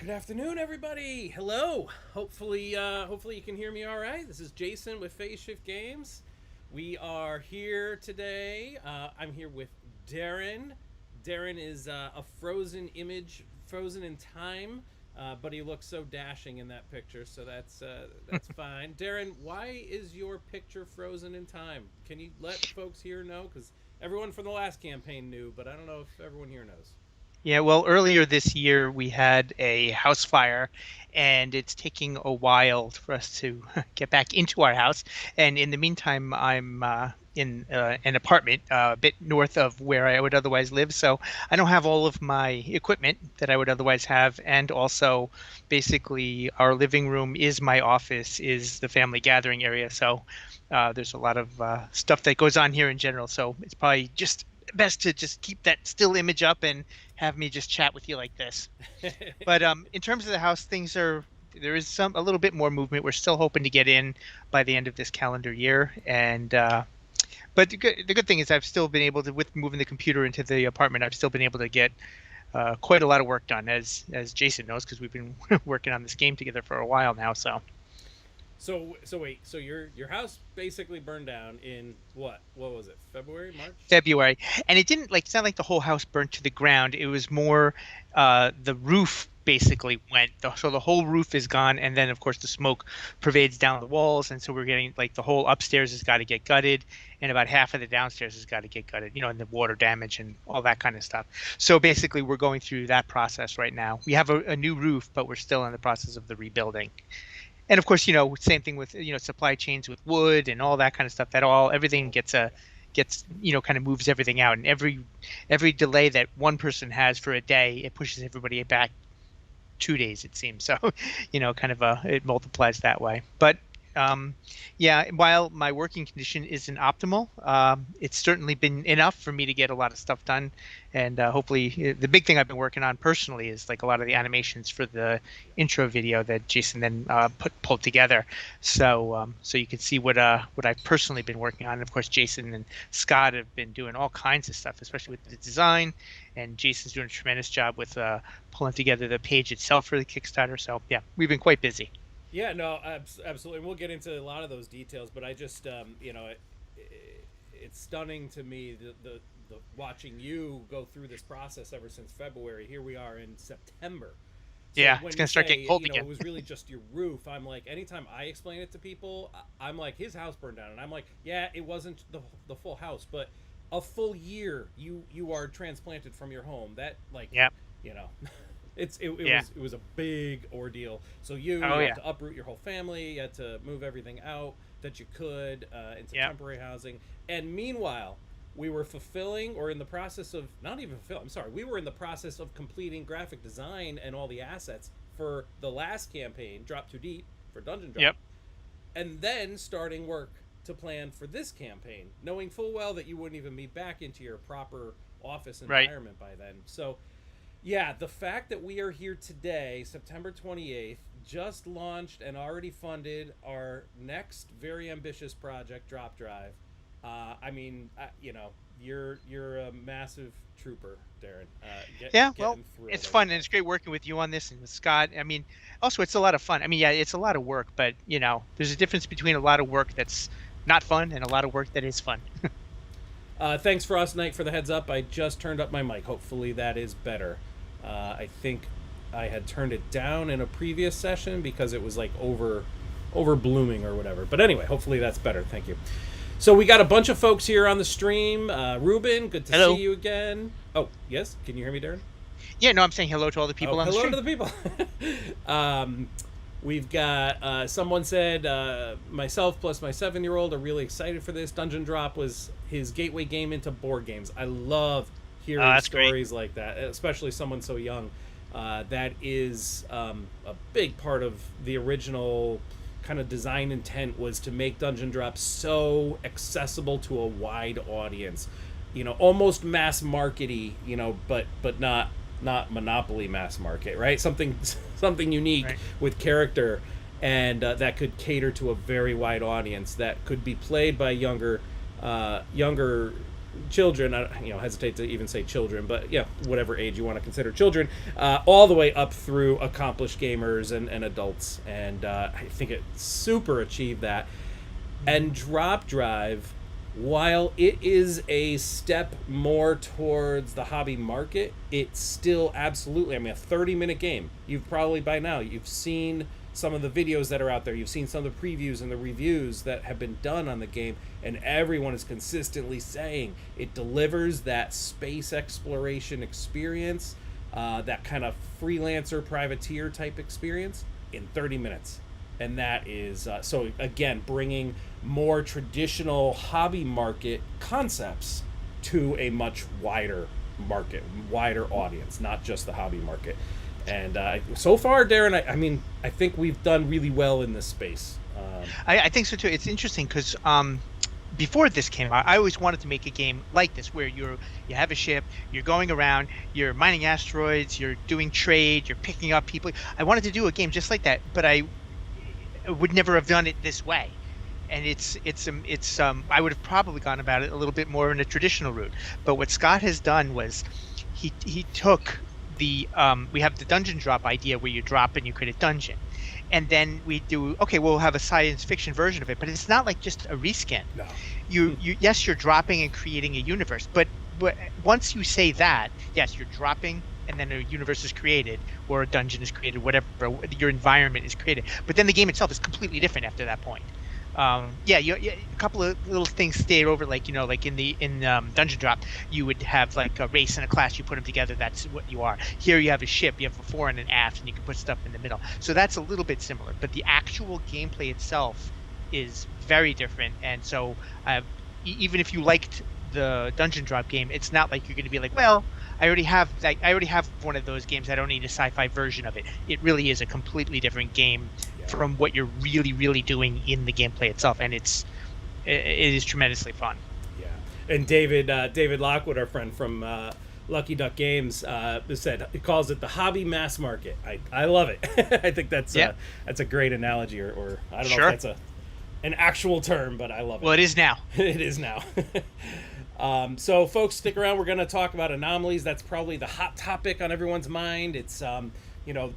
Good afternoon, everybody. Hello. Hopefully you can hear me all right. This is Jason with Phase Shift Games. We are here today. I'm here with Darren. Darren is a frozen image, frozen in time, but he looks so dashing in that picture, so that's fine. Darren, why is your picture frozen in time? Can you let folks here know? Because everyone from the last campaign knew, but I don't know if everyone here knows. Yeah, well, earlier this year we had a house fire, and it's taking a while for us to get back into our house. And in the meantime, I'm in an apartment a bit north of where I would otherwise live. So I don't have all of my equipment that I would otherwise have. And also, basically, our living room is my office, is the family gathering area. So there's a lot of stuff that goes on here in general. So it's probably just best to just keep that still image up and have me just chat with you like this. But in terms of the house, there is a little bit more movement. We're still hoping to get in by the end of this calendar year, and but the good thing is I've still been able to, with moving the computer into the apartment, I've still been able to get quite a lot of work done, as Jason knows, because we've been working on this game together for a while now. So So wait, so your house basically burned down in what? What was it? February, March? February, and it didn't like it's not like the whole house burnt to the ground. It was more the roof basically went. So the whole roof is gone, and then of course the smoke pervades down the walls, and so we're getting like the whole upstairs has got to get gutted, and about half of the downstairs has got to get gutted. And the water damage and all that kind of stuff. So basically, we're going through that process right now. We have a new roof, but we're still in the process of the rebuilding. And of course, same thing with supply chains with wood and all that kind of stuff. Everything gets kind of moves everything out, and every delay that one person has for a day, it pushes everybody back 2 days, it seems. So kind of it multiplies that way. But yeah, while my working condition isn't optimal, it's certainly been enough for me to get a lot of stuff done. And hopefully, the big thing I've been working on personally is like a lot of the animations for the intro video that Jason then pulled together. So you can see what I've personally been working on. And of course, Jason and Scott have been doing all kinds of stuff, especially with the design. And Jason's doing a tremendous job with pulling together the page itself for the Kickstarter. So yeah, we've been quite busy. Yeah, no, absolutely. And we'll get into a lot of those details, but I just, it's stunning to me the watching you go through this process ever since February. Here we are in September. So Yeah, when it's you gonna start getting say, cold again. it was really just your roof, I'm like, anytime I explain it to people, I'm like, his house burned down, and I'm like, yeah, it wasn't the full house, but a full year you are transplanted from your home. That like, Yeah, you know. It yeah. was a big ordeal. So you Oh had yeah. to uproot your whole family. You had to move everything out that you could into Yeah. temporary housing. And meanwhile, we were fulfilling, or in the process of not even fulfilling. I'm sorry, we were in the process of completing graphic design and all the assets for the last campaign, Drop Too Deep for Dungeon Drop, Yep. and then starting work to plan for this campaign, knowing full well that you wouldn't even be back into your proper office Right. environment by then. So yeah, the fact that we are here today, September 28th, just launched and already funded our next very ambitious project, Drop Drive. I mean, you're a massive trooper, Darren. Yeah. Well, Getting through all it's that fun and stuff. it's great working with you on this and with Scott. I mean, also it's a lot of fun. I mean, yeah, it's a lot of work, but there's a difference between a lot of work that's not fun and a lot of work that is fun. Thanks, Frost Knight, for the heads up. I just turned up my mic. Hopefully that is better. I think I had turned it down in a previous session because it was like over blooming or whatever. But anyway, hopefully that's better. Thank you. So we got a bunch of folks here on the stream. Ruben, good to see Hello. you again. Oh, yes. Can you hear me, Darren? Yeah. No, I'm saying hello to all the Oh, people on the hello to stream. the people. We've got someone said myself plus my 7-year-old are really excited for this. Dungeon Drop was his gateway game into board games. I love hearing That's great. stories like that, especially someone so young. That is a big part of the original kind of design intent, was to make Dungeon Drop so accessible to a wide audience. Almost mass markety, but not monopoly mass market, right? Something unique Right. with character, and that could cater to a very wide audience, that could be played by younger children, I hesitate to even say children, but yeah, whatever age you want to consider children, all the way up through accomplished gamers and adults. And I think it super achieved that. And Drop Drive, while it is a step more towards the hobby market, it's still absolutely, I mean, a 30-minute game. You've probably by now, you've seen some of the videos that are out there. You've seen some of the previews and the reviews that have been done on the game, and everyone is consistently saying it delivers that space exploration experience, that kind of freelancer privateer type experience in 30 minutes. And that is, so again, bringing more traditional hobby market concepts to a much wider market, wider audience, not just the hobby market. And so far, Darren, I think we've done really well in this space. I think so too. It's interesting because before this came out, I always wanted to make a game like this, where you have a ship, you're going around, you're mining asteroids, you're doing trade, you're picking up people. I wanted to do a game just like that, but I would never have done it this way. And it's I would have probably gone about it a little bit more in a traditional route. But what Scott has done was he took we have the dungeon drop idea where you drop and you create a dungeon, and then we'll have a science fiction version of it, but it's not like just a reskin. No. Yes, you're dropping and creating a universe, but once you say that, yes, you're dropping and then a universe is created or a dungeon is created, whatever, your environment is created, but then the game itself is completely different after that point. A couple of little things stayed over, like in Dungeon Drop, you would have like a race and a class. You put them together, that's what you are. Here you have a ship, you have a fore and an aft, and you can put stuff in the middle. So that's a little bit similar, but the actual gameplay itself is very different. And so even if you liked the Dungeon Drop game, it's not like you're going to be like, well, I already have one of those games. I don't need a sci-fi version of it. It really is a completely different game from what you're really, really doing in the gameplay itself, and it is tremendously fun. Yeah, and David Lockwood, our friend from Lucky Duck Games, said he calls it the hobby mass market. I love it. I think that's a great analogy, or I don't know if that's an actual term, but I love it. Well, it is now. It is now. So folks, stick around. We're going to talk about Anomalies. That's probably the hot topic on everyone's mind. It's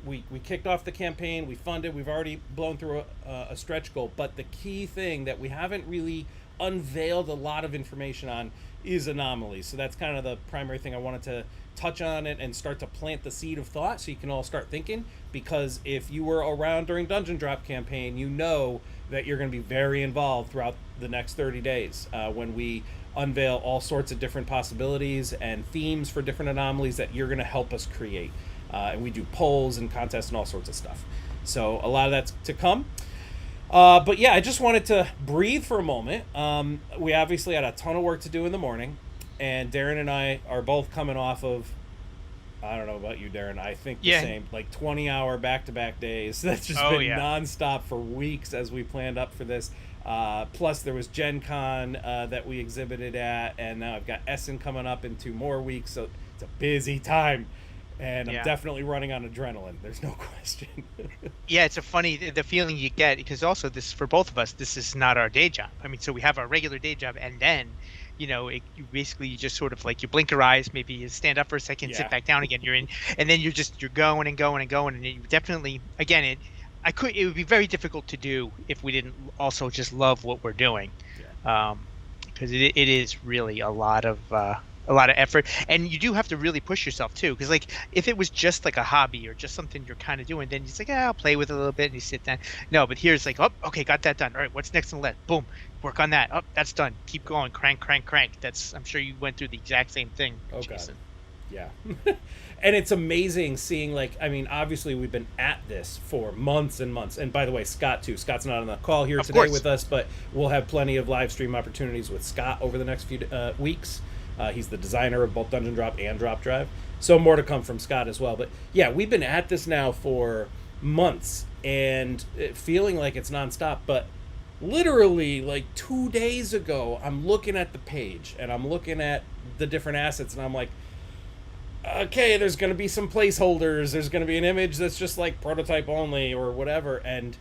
we kicked off the campaign, we funded, we've already blown through a stretch goal, but the key thing that we haven't really unveiled a lot of information on is Anomalies. So that's kind of the primary thing I wanted to touch on it and start to plant the seed of thought so you can all start thinking, because if you were around during Dungeon Drop campaign, you know that you're going to be very involved throughout the next 30 days when we unveil all sorts of different possibilities and themes for different anomalies that you're going to help us create. And we do polls and contests and all sorts of stuff. So a lot of that's to come. But yeah, I just wanted to breathe for a moment. We obviously had a ton of work to do in the morning, and Darren and I are both coming off of, I don't know about you, Darren, I think the same, like 20-hour back-to-back days. That's just been nonstop for weeks as we planned up for this. Plus there was Gen Con that we exhibited at, and now I've got Essen coming up in 2 more weeks, so it's a busy time. And I'm definitely running on adrenaline. There's no question. It's the feeling you get, because also this, for both of us, this is not our day job. I mean, so we have our regular day job, and then, you just sort of like, you blink your eyes, maybe you stand up for a second, sit back down again, you're in, and then you're going and going and going. And you definitely, again, it would be very difficult to do if we didn't also just love what we're doing. Because it is really a lot of effort, and you do have to really push yourself too, because like if it was just like a hobby or just something you're kind of doing, then it's like, I'll play with it a little bit, and you sit down. No, but here's like, okay, got that done. All right, what's next on the list? Boom, work on that. That's done. Keep going, crank. I'm sure you went through the exact same thing, Jason. God. Yeah. And it's amazing seeing, like, I mean, obviously we've been at this for months and months. And by the way, Scott too. Scott's not on the call here today with us, but we'll have plenty of live stream opportunities with Scott over the next few weeks. He's the designer of both Dungeon Drop and Drop Drive. So more to come from Scott as well. But yeah, we've been at this now for months and feeling like it's nonstop. But literally like 2 days ago, I'm looking at the page and I'm looking at the different assets and I'm like, okay, there's going to be some placeholders. There's going to be an image that's just like prototype only or whatever. And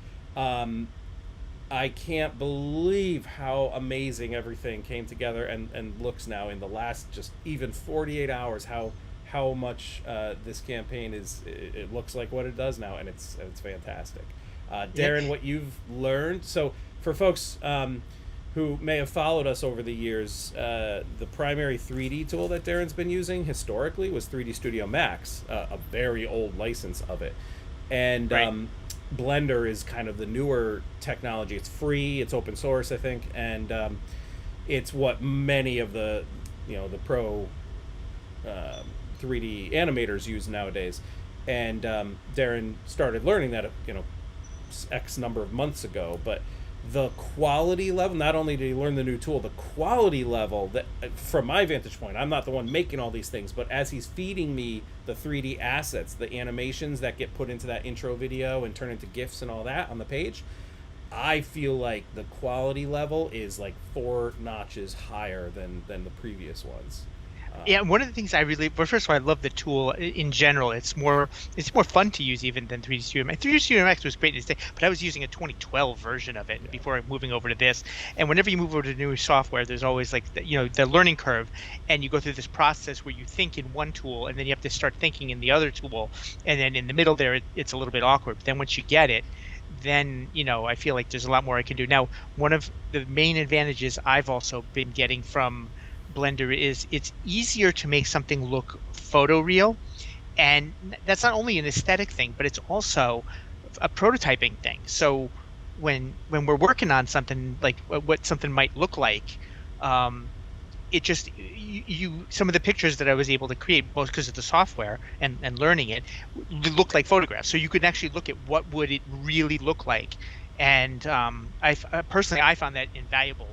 I can't believe how amazing everything came together and looks now in the last just even 48 hours. How much this campaign it looks like what it does now, and it's fantastic. Yeah. Darren, what you've learned. So for folks who may have followed us over the years, the primary 3D tool that Darren's been using historically was 3D Studio Max, a very old license of it, and Right. Blender is kind of the newer technology. It's free, it's open source, I think, and it's what many of the pro 3D animators use nowadays. And Darren started learning that X number of months ago, but the quality level, not only did he learn the new tool, the quality level that from my vantage point, I'm not the one making all these things, but as he's feeding me the 3D assets, the animations that get put into that intro video and turn into GIFs and all that on the page, I feel like the quality level is like 4 notches higher than the previous ones. Yeah, one of the things I really, well, first of all, I love the tool in general. It's more fun to use even than 3D Studio Max. 3D Studio Max was great in its day, but I was using a 2012 version of it before moving over to this. And whenever you move over to new software, there's always like the learning curve, and you go through this process where you think in one tool, and then you have to start thinking in the other tool, and then in the middle there, it's a little bit awkward. But then once you get it, then I feel like there's a lot more I can do. Now, one of the main advantages I've also been getting from Blender is it's easier to make something look photoreal, and that's not only an aesthetic thing, but it's also a prototyping thing. So when we're working on something like what something might look like, it just some of the pictures that I was able to create, both because of the software and learning it, look like photographs. So you could actually look at what would it really look like, and I personally I found that invaluable.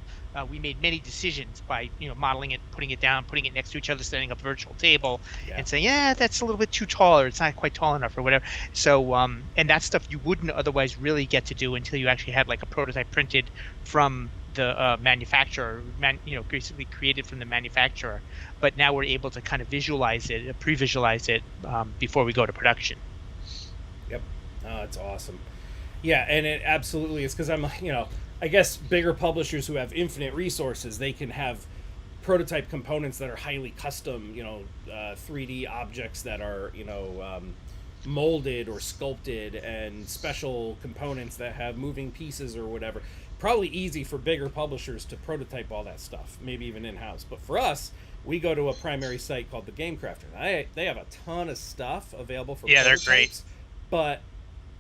We made many decisions by modeling it, putting it down, putting it next to each other, setting up a virtual table, Yeah. and saying, yeah, that's a little bit too tall, or it's not quite tall enough, or whatever. So and that's stuff you wouldn't otherwise really get to do until you actually had like a prototype printed from the manufacturer, basically created from the manufacturer. But now we're able to kind of visualize it, pre-visualize it before we go to production. Yep. Oh, it's awesome. Yeah, and it absolutely is, because I'm I guess bigger publishers who have infinite resources, they can have prototype components that are highly custom, 3D objects that are molded or sculpted, and special components that have moving pieces or whatever. Probably easy for bigger publishers to prototype all that stuff, maybe even in-house. But for us, we go to a primary site called the Game Crafter. They have a ton of stuff available for Yeah, they're prototypes, but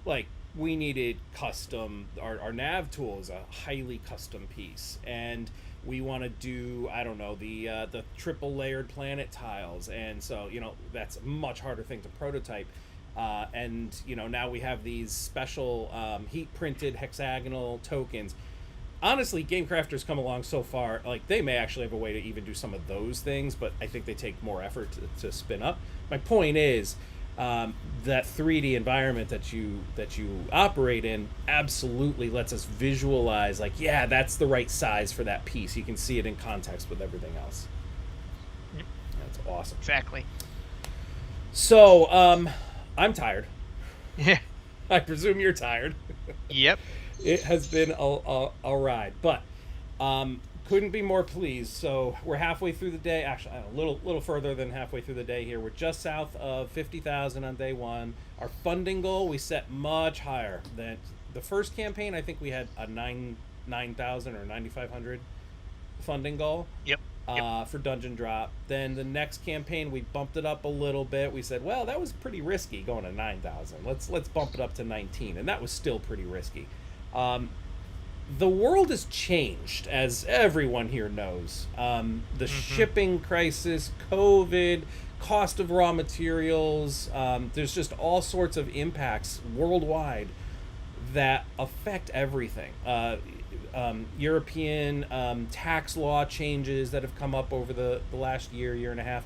like we needed custom. Our nav tool is a highly custom piece, and we want to do, I don't know, the triple layered planet tiles, and so that's a much harder thing to prototype. And now we have these special heat printed hexagonal tokens. Honestly, Game Crafters come along so far, like they may actually have a way to even do some of those things, but I think they take more effort to spin up. My point is, that 3D environment that you operate in absolutely lets us visualize, like, yeah, that's the right size for that piece. You can see it in context with everything else. Yep. That's awesome. Exactly. So, I'm tired. Yeah. I presume you're tired. Yep. It has been a ride, but couldn't be more pleased. So we're halfway through the day. Actually, a little further than halfway through the day here. We're just south of 50,000 on day one. Our funding goal we set much higher than the first campaign. I think we had a 9,000 or 9,500 funding goal. Yep. For Dungeon Drop. Then the next campaign we bumped it up a little bit. We said, well, that was pretty risky going to 9,000. Let's bump it up to 19, and that was still pretty risky. The world has changed, as everyone here knows. The shipping crisis, COVID, cost of raw materials, there's just all sorts of impacts worldwide that affect everything. European tax law changes that have come up over the last year and a half.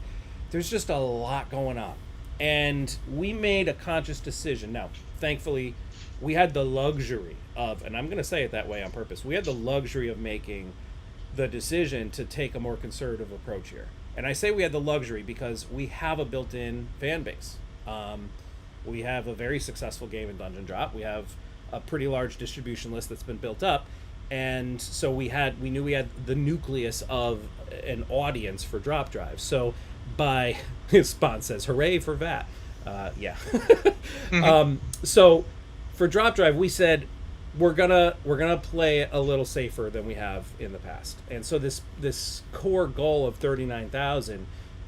There's just a lot going on. And we made a conscious decision. Now, thankfully, we had the luxury of, and I'm going to say it that way on purpose, we had the luxury of making the decision to take a more conservative approach here. And I say we had the luxury because we have a built-in fan base. We have a very successful game in Dungeon Drop. We have a pretty large distribution list that's been built up. and so we knew we had the nucleus of an audience for Drop Drive. So by Spawn says, "Hooray for VAT!" Yeah. So for Drop Drive, we said we're gonna play a little safer than we have in the past, and so this core goal of 39,000,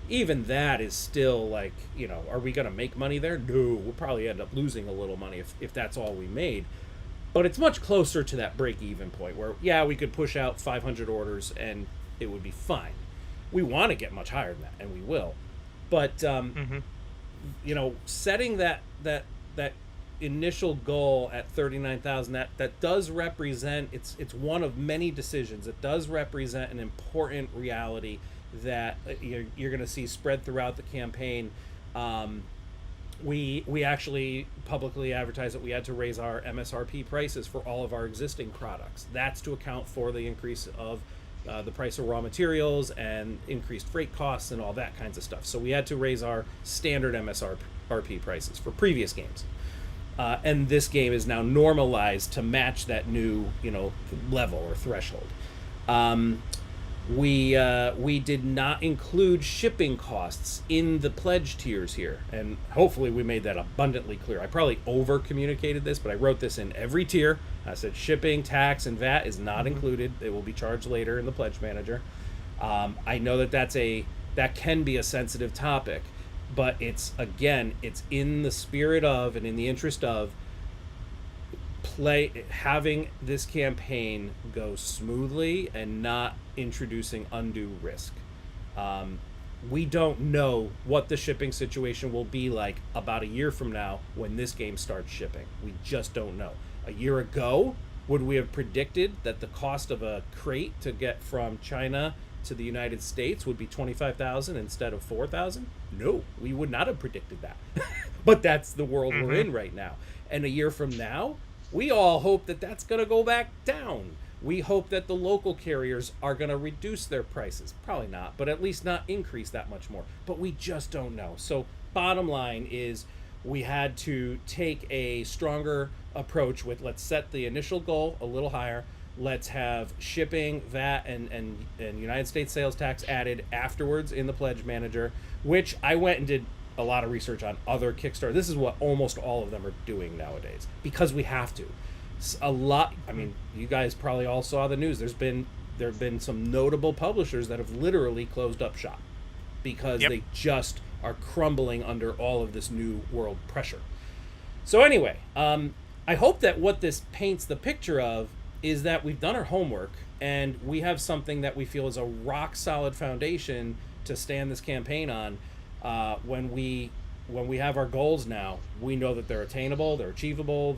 even that is still like, are we gonna make money there? No, we'll probably end up losing a little money if that's all we made. But it's much closer to that break-even point where, yeah, we could push out 500 orders and it would be fine. We want to get much higher than that, and we will. But setting that initial goal at 39,000, that does represent, it's one of many decisions. It does represent an important reality that you're going to see spread throughout the campaign. We actually publicly advertised that we had to raise our MSRP prices for all of our existing products. That's to account for the increase of the price of raw materials and increased freight costs and all that kinds of stuff. So we had to raise our standard MSRP prices for previous games. And this game is now normalized to match that new, level or threshold. We did not include shipping costs in the pledge tiers here, and hopefully we made that abundantly clear. I probably over communicated this, but I wrote this in every tier. I said shipping, tax, and VAT is not included. It will be charged later in the pledge manager. I know that can be a sensitive topic, but it's in the spirit of and in the interest of having this campaign go smoothly and not introducing undue risk. We don't know what the shipping situation will be like about a year from now when this game starts shipping. We just don't know. A year ago, would we have predicted that the cost of a crate to get from China to the United States would be $25,000 instead of $4,000? No, we would not have predicted that. But that's the world we're in right now. And a year from now, we all hope that that's going to go back down. We hope that the local carriers are going to reduce their prices. Probably not, but at least not increase that much more. But we just don't know. So bottom line is we had to take a stronger approach with, let's set the initial goal a little higher. Let's have shipping, VAT, and United States sales tax added afterwards in the pledge manager, which I went and did a lot of research on other Kickstarter. This is what almost all of them are doing nowadays because we have to. A lot. I mean, you guys probably all saw the news. There have been some notable publishers that have literally closed up shop because they just are crumbling under all of this new world pressure. So anyway, I hope that what this paints the picture of is that we've done our homework and we have something that we feel is a rock solid foundation to stand this campaign on. When we have our goals now, we know that they're attainable, they're achievable,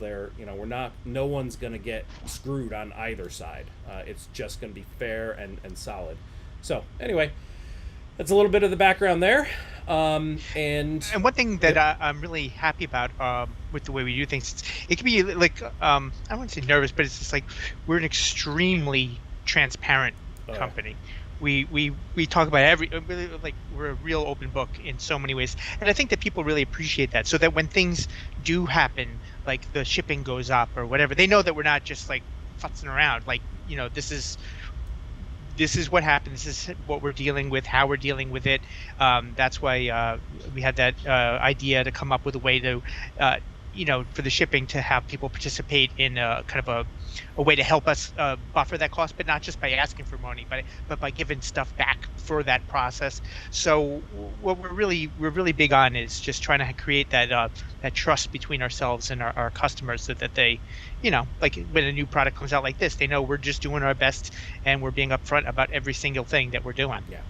no one's going to get screwed on either side. It's just going to be fair and solid. So anyway, that's a little bit of the background there. And one thing that I'm really happy about with the way we do things, it can be like, I wouldn't say nervous, but it's just like we're an extremely transparent company. We talk about like we're a real open book in so many ways, and I think that people really appreciate that. So that when things do happen, like the shipping goes up or whatever, they know that we're not just like futzing around. Like, this is what happened. This is what we're dealing with, how we're dealing with it. That's why we had that idea to come up with a way to, for the shipping to have people participate in kind of a way to help us buffer that cost, but not just by asking for money, but by giving stuff back for that process. So what we're really big on is just trying to create that trust between ourselves and our customers, so that they, like when a new product comes out like this, they know we're just doing our best and we're being upfront about every single thing that we're doing. Yeah.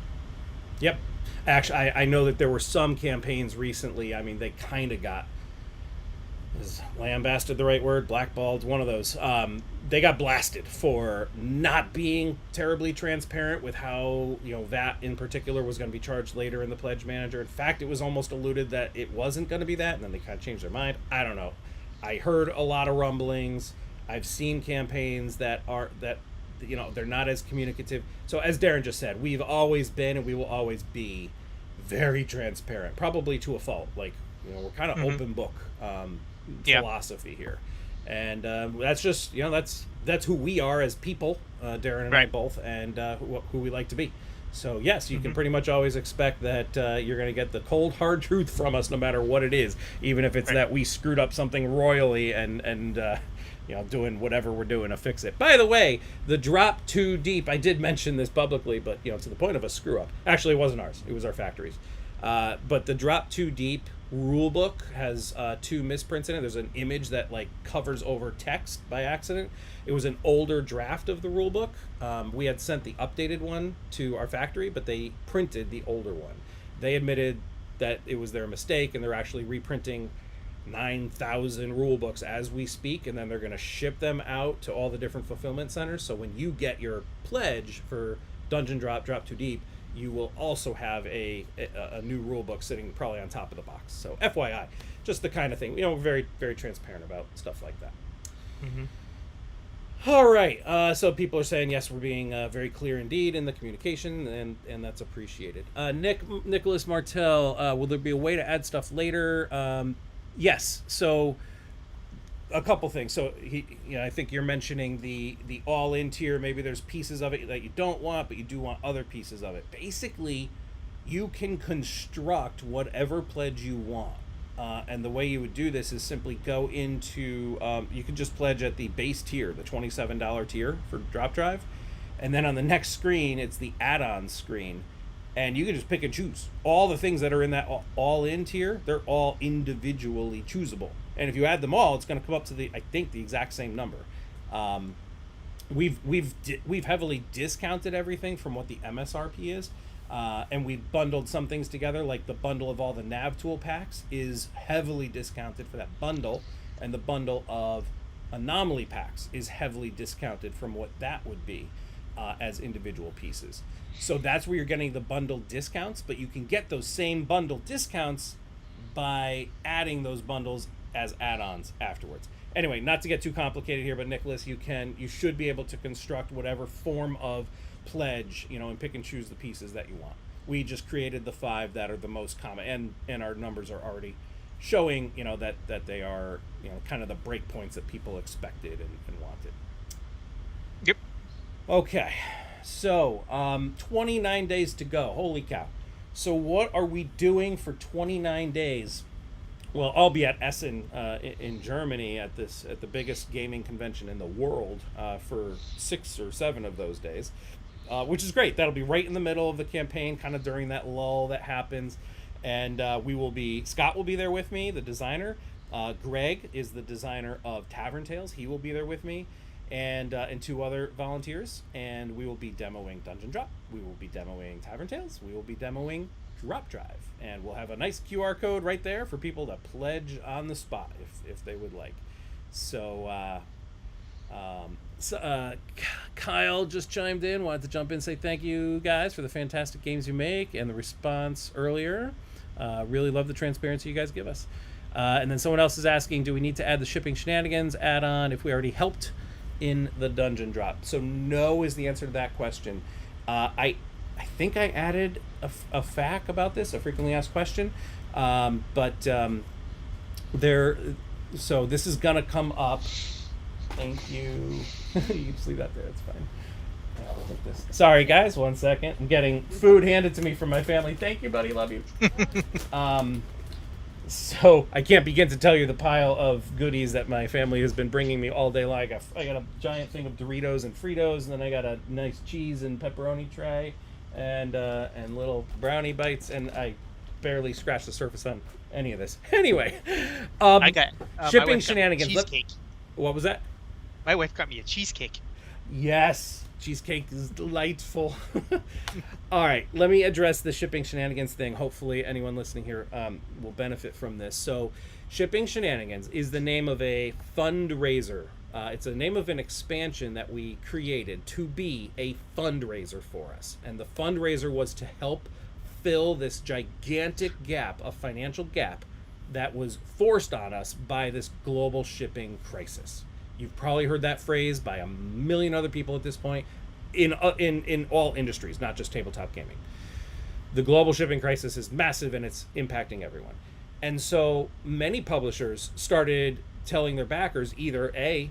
Yep. Actually, I know that there were some campaigns recently. I mean, they kind of got, is lambasted the right word? Blackballed, one of those. They got blasted for not being terribly transparent with how, VAT in particular was going to be charged later in the pledge manager. In fact, it was almost alluded that it wasn't going to be that, and then they kind of changed their mind. I don't know. I heard a lot of rumblings. I've seen campaigns that they're not as communicative. So as Darren just said, we've always been and we will always be very transparent, probably to a fault. Like, we're kind of open book philosophy here. And that's just, that's who we are as people, Darren and I Right. both, and who we like to be. So yes, you can Hmm. pretty much always expect that you're going to get the cold hard truth from us, no matter what it is, even if it's Right. that we screwed up something royally and doing whatever we're doing to fix it. By the way, the drop too deep. I did mention this publicly, but to the point of a screw up. Actually, it wasn't ours. It was our factory's. But the drop too deep rule book has two misprints in it. There's an image that like covers over text by accident. It was an older draft of the rule book. We had sent the updated one to our factory, but they printed the older one. They admitted that it was their mistake, and they're actually reprinting 9,000 rule books as we speak, and then they're going to ship them out to all the different fulfillment centers. So when you get your pledge for Dungeon Drop Too Deep, you will also have a new rule book sitting probably on top of the box. So FYI, just the kind of thing, we're very, very transparent about stuff like that. Hmm. All right, so people are saying yes, we're being very clear indeed in the communication, and that's appreciated. Nicholas Martel, will there be a way to add stuff later? Yes. So a couple things. So I think you're mentioning the all-in tier. Maybe there's pieces of it that you don't want, but you do want other pieces of it. Basically, you can construct whatever pledge you want. And the way you would do this is simply go into, you can just pledge at the base tier, the $27 tier for Drop Drive. And then on the next screen, it's the add-on screen. And you can just pick and choose. All the things that are in that all-in tier, they're all individually choosable. And if you add them all, it's going to come up to the exact same number. We've heavily discounted everything from what the MSRP is. And we've bundled some things together, like the bundle of all the nav tool packs is heavily discounted for that bundle, and the bundle of anomaly packs is heavily discounted from what that would be as individual pieces. So that's where you're getting the bundle discounts, but you can get those same bundle discounts by adding those bundles as add-ons afterwards. Anyway, not to get too complicated here, but Nicholas, you should be able to construct whatever form of pledge, and pick and choose the pieces that you want. We just created the 5 that are the most common, and our numbers are already showing, that they are, kind of the break points that people expected and wanted. Yep. Okay, so 29 days to go. Holy cow. So what are we doing for 29 days? Well, I'll be at Essen in Germany at the biggest gaming convention in the world for 6 or 7 of those days, which is great. That'll be right in the middle of the campaign, kind of during that lull that happens. And Scott will be there with me, the designer. Greg is the designer of Tavern Tales. He will be there with me, and 2 other volunteers. And we will be demoing Dungeon Drop. We will be demoing Tavern Tales. We will be demoing Drop Drive. And we'll have a nice QR code right there for people to pledge on the spot if they would like. So, Kyle just chimed in, wanted to jump in and say thank you guys for the fantastic games you make and the response earlier. Really love the transparency you guys give us. And then someone else is asking, do we need to add the shipping shenanigans add-on if we already helped in the dungeon drop? So no is the answer to that question. I think I added a FAQ about this, a frequently asked question, so this is gonna come up. Thank you. You can just leave that there, it's fine. I'll take this. Sorry guys, 1 second. I'm getting food handed to me from my family. Thank you, buddy, love you. So I can't begin to tell you the pile of goodies that my family has been bringing me all day long. I got a giant thing of Doritos and Fritos, and then I got a nice cheese and pepperoni tray, and little brownie bites, and I barely scratched the surface on any of this. Anyway, I got shipping shenanigans. Cheesecake. What was that? My wife got me a cheesecake. Yes, cheesecake is delightful. All right, let me address the shipping shenanigans thing. Hopefully anyone listening here will benefit from this. So shipping shenanigans is the name of a fundraiser. It's the name of an expansion that we created to be a fundraiser for us. And the fundraiser was to help fill this gigantic gap, a financial gap, that was forced on us by this global shipping crisis. You've probably heard that phrase by a million other people at this point in all industries, not just tabletop gaming. The global shipping crisis is massive and it's impacting everyone. And so many publishers started telling their backers either A,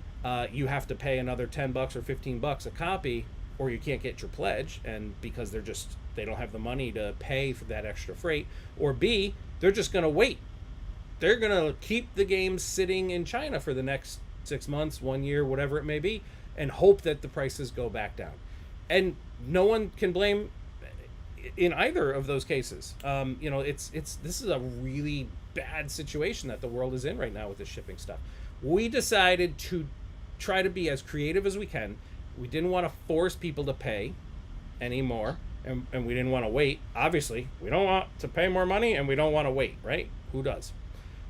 you have to pay another $10 or $15 a copy, or you can't get your pledge, and because they don't have the money to pay for that extra freight, or B, they're just going to wait. They're going to keep the game sitting in China for the next 6 months, 1 year, whatever it may be, and hope that the prices go back down. And no one can blame in either of those cases. This is a really bad situation that the world is in right now with this shipping stuff. We decided to try to be as creative as we can. We didn't want to force people to pay anymore, and we didn't want to wait. Obviously, we don't want to pay more money, and we don't want to wait, right? Who does?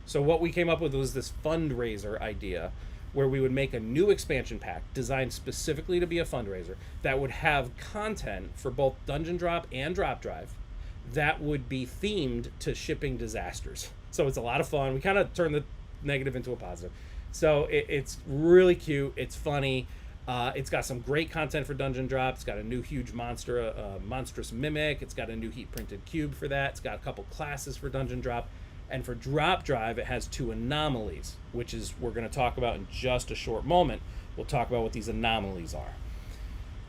So what we came up with was this fundraiser idea where we would make a new expansion pack designed specifically to be a fundraiser that would have content for both Dungeon Drop and Drop Drive that would be themed to shipping disasters. So it's a lot of fun. We kind of turned the negative into a positive. So it's really cute. It's funny. It's got some great content for Dungeon Drop. It's got a new huge monstrous mimic. It's got a new heat printed cube for that. It's got a couple classes for Dungeon Drop. And for Drop Drive, it has 2 anomalies, which is we're going to talk about in just a short moment. We'll talk about what these anomalies are.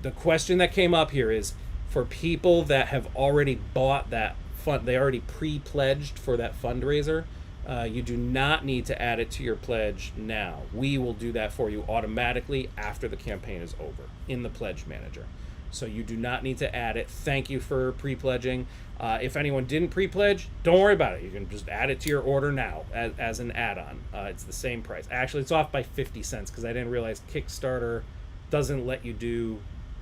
The question that came up here is for people that have already bought that fund, they already pre-pledged for that fundraiser. You do not need to add it to your pledge now. We will do that for you automatically after the campaign is over in the Pledge Manager. So you do not need to add it. Thank you for pre-pledging. If anyone didn't pre-pledge, don't worry about it. You can just add it to your order now as an add-on. It's the same price. Actually, it's off by 50 cents because I didn't realize Kickstarter doesn't let you do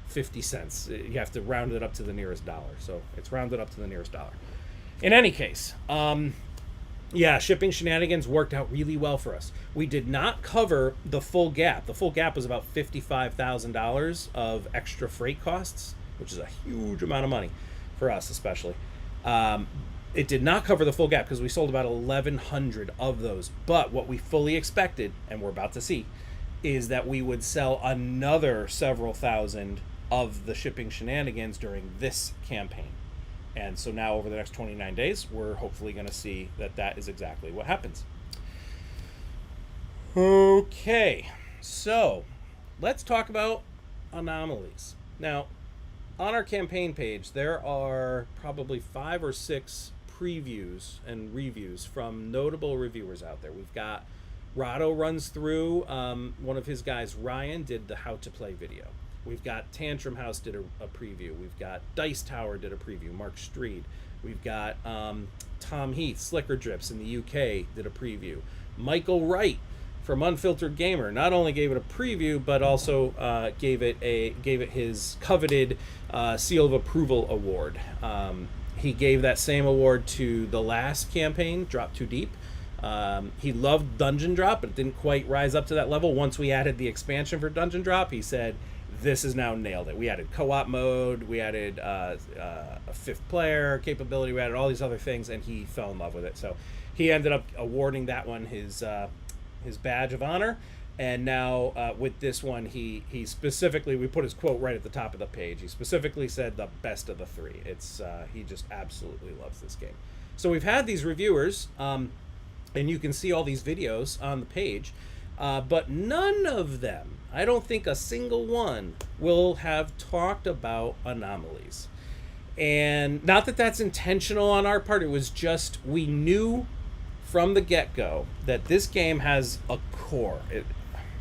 50 cents. You have to round it up to the nearest dollar. So it's rounded up to the nearest dollar. In any case, shipping shenanigans worked out really well for us. We did not cover the full gap. The full gap was about $55,000 of extra freight costs, which is a huge amount of money for us especially. It did not cover the full gap because we sold about 1,100 of those. But what we fully expected, and we're about to see, is that we would sell another several thousand of the shipping shenanigans during this campaign. And so now over the next 29 days, we're hopefully going to see that is exactly what happens. Okay, so let's talk about anomalies. Now, on our campaign page, there are probably 5 or 6 previews and reviews from notable reviewers out there. We've got Rado runs through, one of his guys, Ryan, did the How to Play video. We've got Tantrum House did a preview. We've got Dice Tower did a preview, Mark Streed. We've got Tom Heath, Slicker Drips in the UK, did a preview. Michael Wright from Unfiltered Gamer not only gave it a preview, but also gave it his coveted Seal of Approval award. He gave that same award to the last campaign, Drop Too Deep. He loved Dungeon Drop, but didn't quite rise up to that level. Once we added the expansion for Dungeon Drop, he said, this has now nailed it. We added co-op mode, we added a 5th player capability, we added all these other things, and he fell in love with it. So he ended up awarding that one his badge of honor. And now with this one, he specifically, we put his quote right at the top of the page. He specifically said the best of the 3. It's he just absolutely loves this game. So we've had these reviewers, and you can see all these videos on the page, but none of them, I don't think a single one, will have talked about anomalies. And not that that's intentional on our part, it was just we knew from the get-go that this game has a core.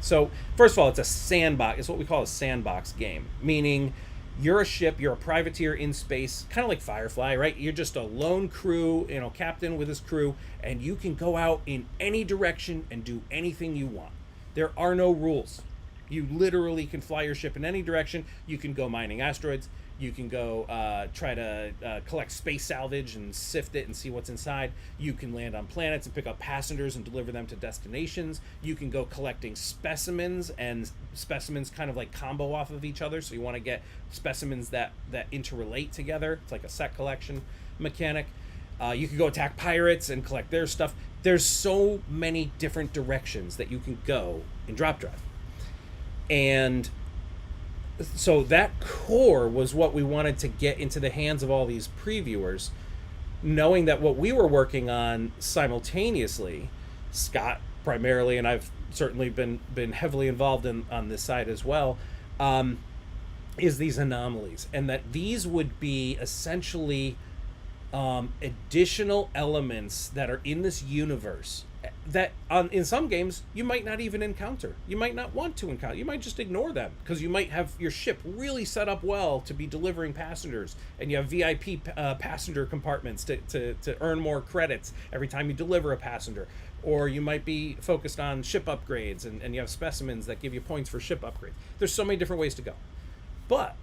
So first of all, it's a sandbox. It's what we call a sandbox game, meaning you're a ship, you're a privateer in space, kind of like Firefly, right? You're just a lone crew, captain with his crew, and you can go out in any direction and do anything you want. There are no rules. You literally can fly your ship in any direction. You can go mining asteroids. You can go try to collect space salvage and sift it and see what's inside. You can land on planets and pick up passengers and deliver them to destinations. You can go collecting specimens, and specimens kind of like combo off of each other. So you want to get specimens that interrelate together. It's like a set collection mechanic. You can go attack pirates and collect their stuff. There's so many different directions that you can go in Drop Drive. And so that core was what we wanted to get into the hands of all these previewers, knowing that what we were working on simultaneously, Scott primarily, and I've certainly been heavily involved in on this side as well, is these anomalies, and that these would be essentially additional elements that are in this universe that in some games you might not even encounter. You might not want to encounter. You might just ignore them because you might have your ship really set up well to be delivering passengers, and you have VIP passenger compartments to earn more credits every time you deliver a passenger. Or you might be focused on ship upgrades, and you have specimens that give you points for ship upgrades. There's so many different ways to go. But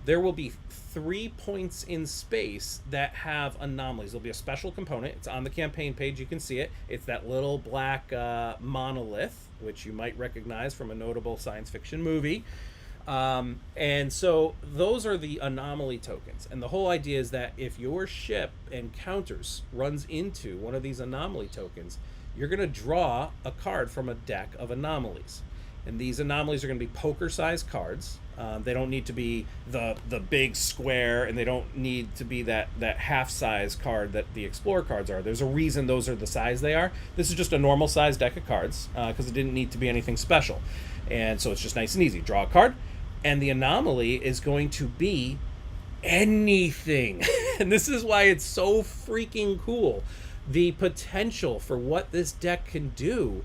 there will be 3 points in space that have anomalies. There'll be a special component. It's on the campaign page. You can see it. It's that little black monolith, which you might recognize from a notable science fiction movie. And so those are the anomaly tokens. And the whole idea is that if your ship runs into one of these anomaly tokens, you're going to draw a card from a deck of anomalies. And these anomalies are going to be poker-sized cards. They don't need to be the big square, and they don't need to be that half-size card that the Explorer cards are. There's a reason those are the size they are. This is just a normal-sized deck of cards because it didn't need to be anything special. And so it's just nice and easy. Draw a card, and the anomaly is going to be anything. And this is why it's so freaking cool. The potential for what this deck can do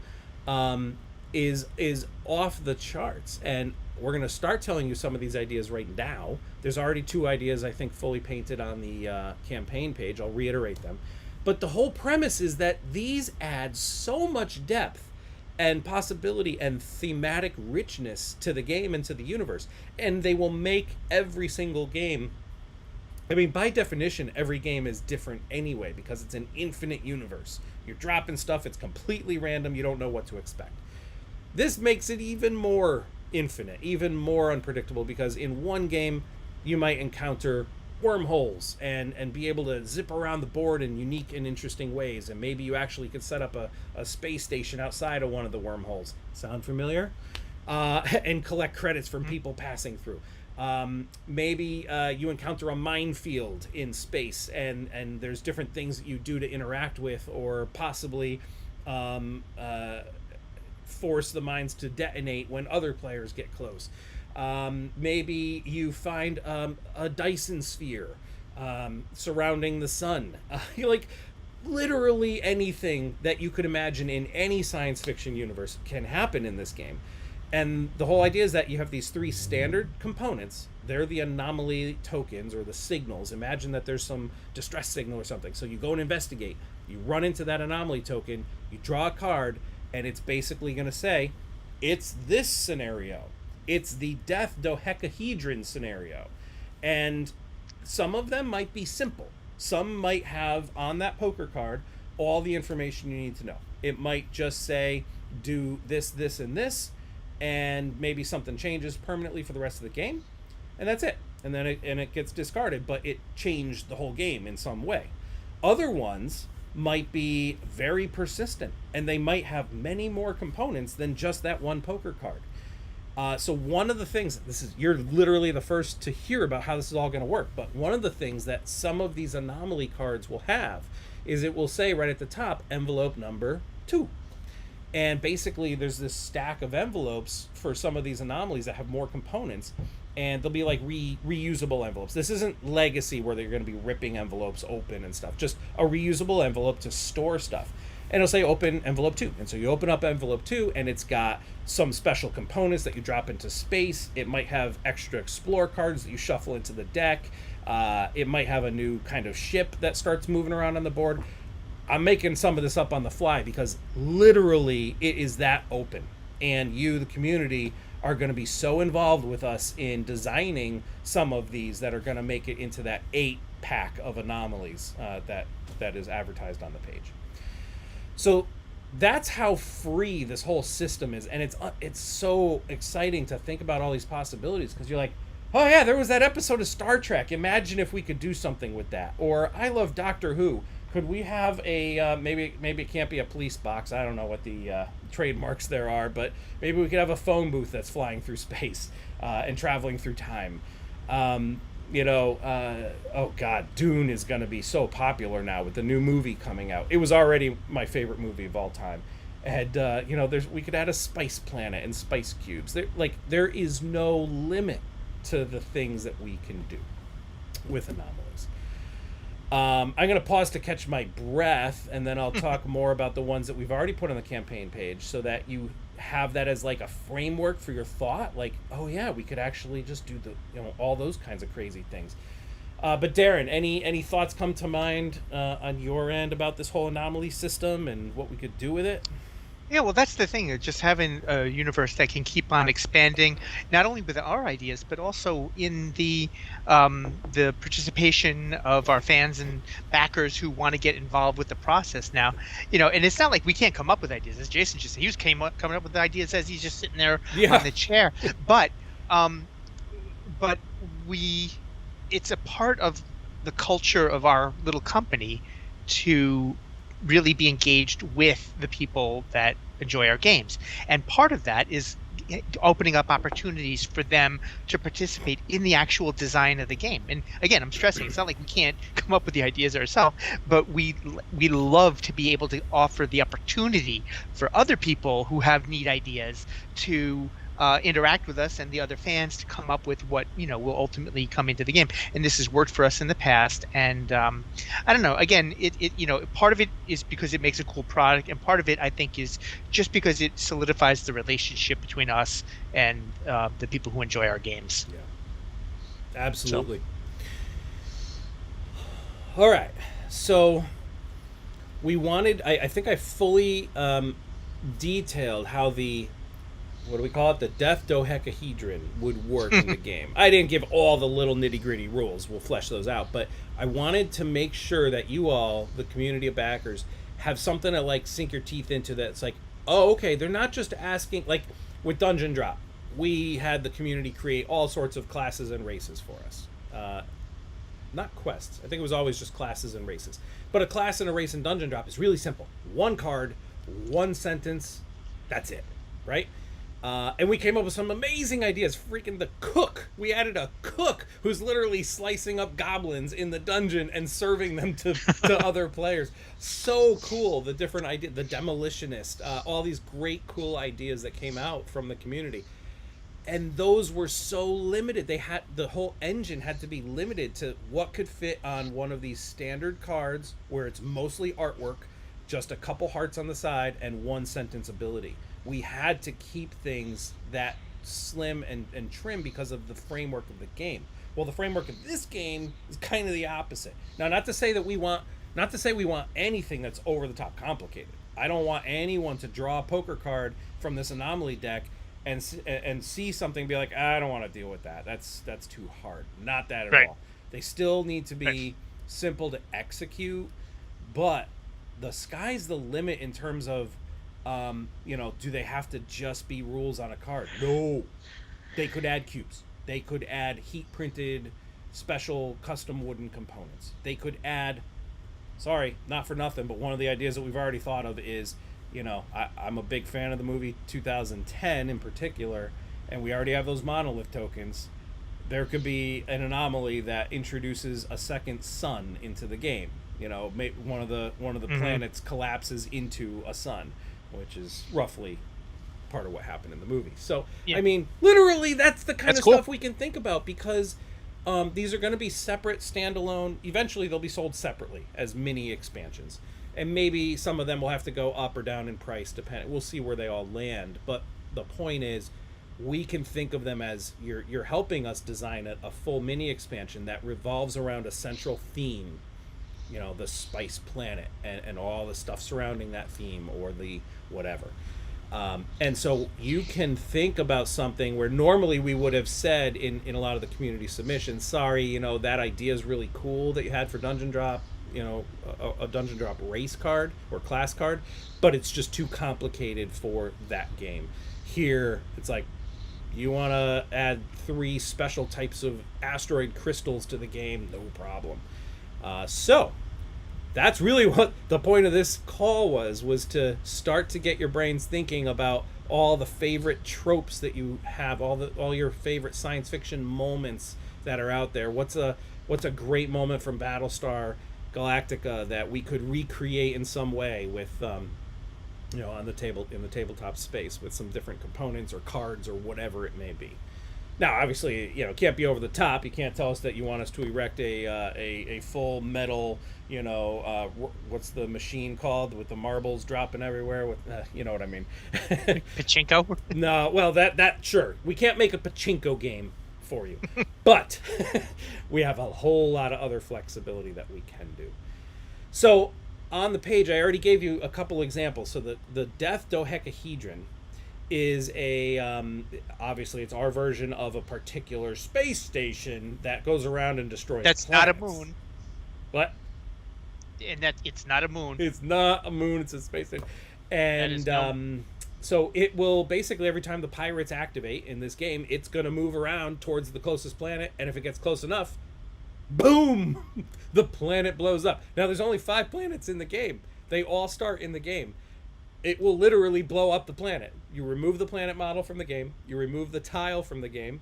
is off the charts, and we're going to start telling you some of these ideas right now. There's already 2 ideas, I think, fully painted on the campaign page. I'll reiterate them. But the whole premise is that these add so much depth and possibility and thematic richness to the game and to the universe, and they will make every single game, I mean, by definition, every game is different anyway because it's an infinite universe. You're dropping stuff, it's completely random, you don't know what to expect. This makes it even more infinite, even more unpredictable, because in one game you might encounter wormholes and be able to zip around the board in unique and interesting ways, and maybe you actually could set up a space station outside of one of the wormholes. Sound familiar? And collect credits from people passing through. Maybe you encounter a minefield in space, and there's different things that you do to interact with, or possibly force the mines to detonate when other players get close. Maybe you find a Dyson sphere surrounding the sun. Like, literally anything that you could imagine in any science fiction universe can happen in this game. And the whole idea is that you have these 3 standard components. They're the anomaly tokens, or the signals. Imagine that there's some distress signal or something. So you go and investigate. You run into that anomaly token. You draw a card, and it's basically going to say, it's this scenario. It's the death dodecahedron scenario. And some of them might be simple. Some might have, on that poker card, all the information you need to know. It might just say, do this, this, and this, and maybe something changes permanently for the rest of the game, and that's it. And then it gets discarded, but it changed the whole game in some way. Other ones might be very persistent, and they might have many more components than just that one poker card. So one of the things, you're literally the first to hear about how this is all going to work, but one of the things that some of these anomaly cards will have is it will say right at the top, envelope number 2. And basically there's this stack of envelopes for some of these anomalies that have more components, and they'll be like reusable envelopes. This isn't legacy where they're going to be ripping envelopes open and stuff, just a reusable envelope to store stuff. And it'll say open envelope 2. And so you open up envelope 2, and it's got some special components that you drop into space. It might have extra Explore cards that you shuffle into the deck. It might have a new kind of ship that starts moving around on the board. I'm making some of this up on the fly because literally it is that open. And you, the community, are going to be so involved with us in designing some of these that are going to make it into that 8-pack of anomalies that is advertised on the page. So that's how free this whole system is, and it's so exciting to think about all these possibilities, because you're like, oh yeah, there was that episode of Star Trek. Imagine if we could do something with that. Or I love Doctor Who. Could we have a maybe it can't be a police box. I don't know what the trademarks there are, but maybe we could have a phone booth that's flying through space and traveling through time. Oh God, Dune is going to be so popular now with the new movie coming out. It was already my favorite movie of all time. And we could add a spice planet and spice cubes. There is no limit to the things that we can do with Anomalies. I'm going to pause to catch my breath, and then I'll talk more about the ones that we've already put on the campaign page, so that you have that as like a framework for your thought. Like, oh yeah, we could actually just do all those kinds of crazy things. But Darren, any thoughts come to mind on your end about this whole anomaly system and what we could do with it? Yeah, well, that's the thing. Just having a universe that can keep on expanding, not only with our ideas, but also in the participation of our fans and backers who want to get involved with the process now. And it's not like we can't come up with ideas. As Jason just said, he was coming up with ideas as he's just sitting there on the chair. But but it's a part of the culture of our little company to really be engaged with the people that enjoy our games. And part of that is opening up opportunities for them to participate in the actual design of the game. And again, I'm stressing, it's not like we can't come up with the ideas ourselves, but we love to be able to offer the opportunity for other people who have neat ideas to interact with us and the other fans to come up with what will ultimately come into the game. And this has worked for us in the past. And I don't know. Again, it part of it is because it makes a cool product, and part of it I think is just because it solidifies the relationship between us and the people who enjoy our games. Yeah, absolutely. So. All right. So we wanted. I think I fully detailed how the, what do we call it? The death dodecahedron would work in the game. I didn't give all the little nitty gritty rules. We'll flesh those out. But I wanted to make sure that you all, the community of backers, have something to like sink your teeth into. That's like, oh, okay, they're not just asking, like with Dungeon Drop, we had the community create all sorts of classes and races for us. Not quests. I think it was always just classes and races. But a class and a race in Dungeon Drop is really simple. One card, one sentence, that's it, right? And we came up with some amazing ideas. Freaking the cook. We added a cook who's literally slicing up goblins in the dungeon and serving them to other players. So cool. The different ideas. The demolitionist. All these great, cool ideas that came out from the community. And those were so limited. The whole engine had to be limited to what could fit on one of these standard cards where it's mostly artwork, just a couple hearts on the side, and one sentence ability. We had to keep things that slim and trim because of the framework of the game. Well, the framework of this game is kind of the opposite. Now, not to say we want anything that's over the top complicated. I don't want anyone to draw a poker card from this anomaly deck and see something and be like, I don't want to deal with that. That's too hard. Not that at all. They still need to be simple to execute, but the sky's the limit in terms of do they have to just be rules on a card? No. They could add cubes. They could add heat printed special custom wooden components. They could add, sorry, not for nothing, but one of the ideas that we've already thought of is, I'm a big fan of the movie 2010 in particular, and we already have those monolith tokens. There could be an anomaly that introduces a second sun into the game. One of the planets collapses into a sun, which is roughly part of what happened in the movie. So, yeah. I mean, literally, that's the kind of stuff we can think about, because these are going to be separate, standalone. Eventually, they'll be sold separately as mini expansions. And maybe some of them will have to go up or down in price, depending. We'll see where they all land. But the point is, we can think of them as you're helping us design a full mini expansion that revolves around a central theme. The spice planet and all the stuff surrounding that theme, or the whatever. And so you can think about something where normally we would have said in a lot of the community submissions, sorry, that idea is really cool that you had for Dungeon Drop, a Dungeon Drop race card or class card, but it's just too complicated for that game. Here, it's like, you want to add 3 special types of asteroid crystals to the game, no problem. So that's really what the point of this call was to start to get your brains thinking about all the favorite tropes that you have, all your favorite science fiction moments that are out there. What's a great moment from Battlestar Galactica that we could recreate in some way with on the table in the tabletop space with some different components or cards or whatever it may be. Now, obviously, it can't be over the top. You can't tell us that you want us to erect a full metal, what's the machine called with the marbles dropping everywhere? With you know what I mean? Pachinko. No, well, that sure, we can't make a pachinko game for you, but we have a whole lot of other flexibility that we can do. So on the page, I already gave you a couple examples. So the death dodecahedron is obviously it's our version of a particular space station that goes around and destroys That's planets. not a moon. What? And that it's not a moon. It's not a moon, it's a space station. And so it will basically, every time the pirates activate in this game, it's going to move around towards the closest planet, and if it gets close enough, boom, the planet blows up. Now there's only 5 planets in the game. They all start in the game. It will literally blow up the planet. You remove the planet model from the game, you remove the tile from the game,